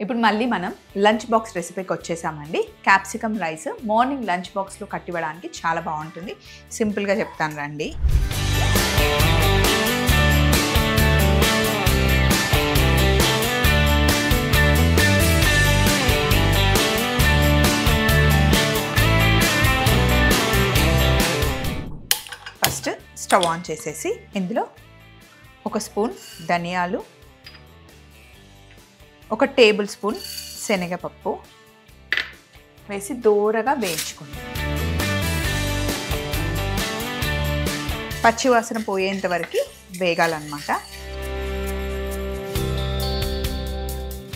ఇప్పుడు మళ్ళీ మనం లంచ్ బాక్స్ రెసిపీకి వచ్చేసామండి. క్యాప్సికమ్ రైస్ మార్నింగ్ లంచ్ బాక్స్లో కట్టివ్వడానికి చాలా బాగుంటుంది. సింపుల్గా చెప్తాను రండి. ఫస్ట్ స్టవ్ ఆన్ చేసేసి ఇందులో 1 స్పూన్ ధనియాలు, 1 టేబుల్ స్పూన్ శనగపప్పు వేసి దూరగా వేయించుకుంటాం. పచ్చివాసన పోయేంత వరకు వేగాలన్నమాట.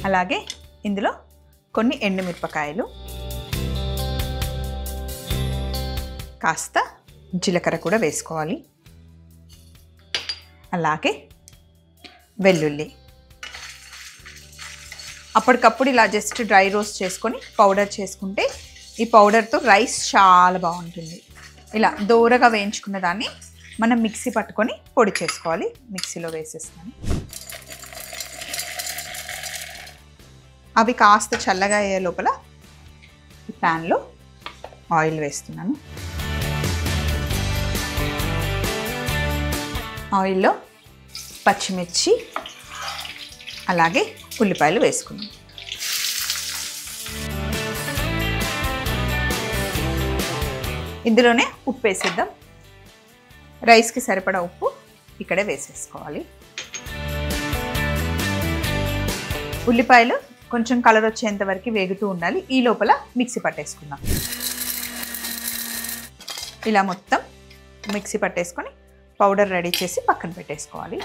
అలాగే ఇందులో కొన్ని ఎండుమిరపకాయలు, కాస్త జీలకర్ర కూడా వేసుకోవాలి. అలాగే వెల్లుల్లి అప్పటికప్పుడు ఇలా జస్ట్ డ్రై రోస్ట్ చేసుకొని పౌడర్ చేసుకుంటే ఈ పౌడర్తో రైస్ చాలా బాగుంటుంది. ఇలా దూరగా వేయించుకున్న దాన్ని మనం మిక్సీ పట్టుకొని పొడి చేసుకోవాలి. మిక్సీలో వేసేస్తాను. అవి కాస్త చల్లగా అయ్యే లోపల ఈ ప్యాన్లో ఆయిల్ వేస్తున్నాను. ఆయిల్లో పచ్చిమిర్చి అలాగే ఉల్లిపాయలు వేసుకున్నాం. ఇందులోనే ఉప్పు వేసేద్దాం. రైస్కి సరిపడా ఉప్పు ఇక్కడే వేసేసుకోవాలి. ఉల్లిపాయలు కొంచెం కలర్ వచ్చేంత వరకు వేగుతూ ఉండాలి. ఈ లోపల మిక్సీ పట్టేసుకుందాం. ఇలా మొత్తం మిక్సీ పట్టేసుకొని పౌడర్ రెడీ చేసి పక్కన పెట్టేసుకోవాలి.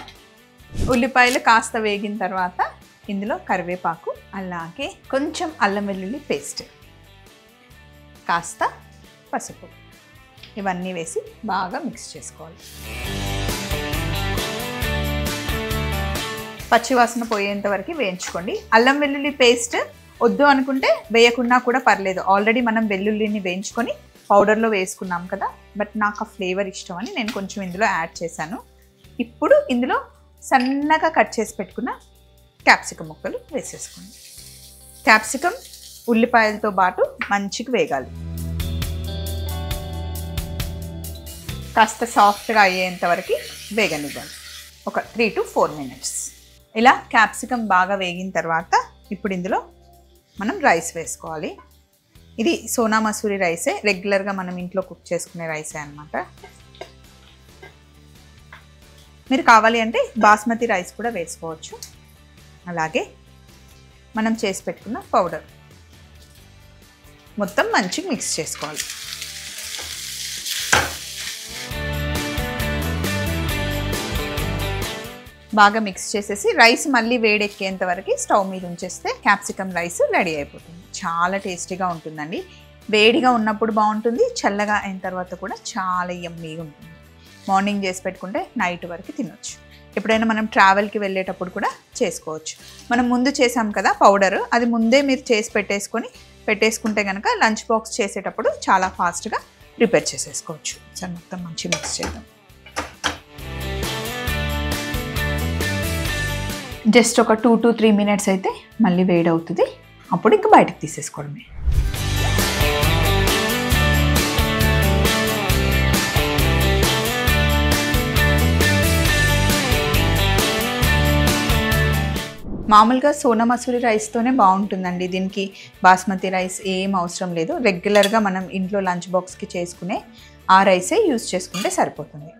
ఉల్లిపాయలు కాస్త వేగిన తర్వాత ఇందులో కరివేపాకు, అలాగే కొంచెం అల్లం వెల్లుల్లి పేస్ట్, కాస్త పసుపు ఇవన్నీ వేసి బాగా మిక్స్ చేసుకోవాలి. పచ్చివాసన పోయేంత వరకు వేయించుకోండి. అల్లం వెల్లుల్లి పేస్ట్ వద్దు అనుకుంటే వేయకున్నా కూడా పర్లేదు. ఆల్రెడీ మనం వెల్లుల్లిని వేయించుకొని పౌడర్లో వేసుకున్నాం కదా, బట్ నాకు ఆ ఫ్లేవర్ ఇష్టం అని నేను కొంచెం ఇందులో యాడ్ చేశాను. ఇప్పుడు ఇందులో సన్నగా కట్ చేసి పెట్టుకున్న క్యాప్సికమ్ ముక్కలు వేసేసుకోండి. క్యాప్సికమ్ ఉల్లిపాయలతో పాటు మంచిగా వేగాలి. కాస్త సాఫ్ట్గా అయ్యేంత వరకు వేగనివ్వాలి. ఒక 3 to 4 minutes. ఇలా క్యాప్సికమ్ బాగా వేగిన తర్వాత ఇప్పుడు ఇందులో మనం రైస్ వేసుకోవాలి. ఇది సోనా మసూరి రైసే, రెగ్యులర్గా మనం ఇంట్లో కుక్ చేసుకునే రైసే అన్నమాట. మీరు కావాలి అంటే బాస్మతి రైస్ కూడా వేసుకోవచ్చు. అలాగే మనం చేసి పెట్టుకున్న పౌడర్ మొత్తం మంచిగా మిక్స్ చేసుకోవాలి. బాగా మిక్స్ చేసేసి రైస్ మళ్ళీ వేడెక్కేంత వరకు స్టవ్ మీద ఉంచేస్తే క్యాప్సికమ్ రైస్ రెడీ అయిపోతుంది. చాలా టేస్టీగా ఉంటుందండి. వేడిగా ఉన్నప్పుడు బాగుంటుంది, చల్లగా అయిన తర్వాత కూడా చాలా యమ్మీగా ఉంటుంది. మార్నింగ్ చేసి పెట్టుకుంటే నైట్ వరకు తినొచ్చు. ఎప్పుడైనా మనం ట్రావెల్కి వెళ్ళేటప్పుడు కూడా చేసుకోవచ్చు. మనం ముందు చేసాం కదా పౌడర్, అది ముందే మీరు చేసి పెట్టేసుకుంటే కనుక లంచ్ బాక్స్ చేసేటప్పుడు చాలా ఫాస్ట్గా ప్రిపేర్ చేసేసుకోవచ్చు. సరే మొత్తం మంచి మిక్స్ చేద్దాం. జస్ట్ ఒక 2 to 3 minutes అయితే మళ్ళీ వేడి అవుతుంది. అప్పుడు ఇంకా బయటకు తీసేసుకోవడమే. మామూలుగా సోనా మసూరి రైస్తోనే బాగుంటుందండి. దీనికి బాస్మతి రైస్ ఏం అవసరం లేదు. రెగ్యులర్గా మనం ఇంట్లో లంచ్ బాక్స్కి చేసుకునే ఆ రైసే యూజ్ చేసుకుంటే సరిపోతుంది.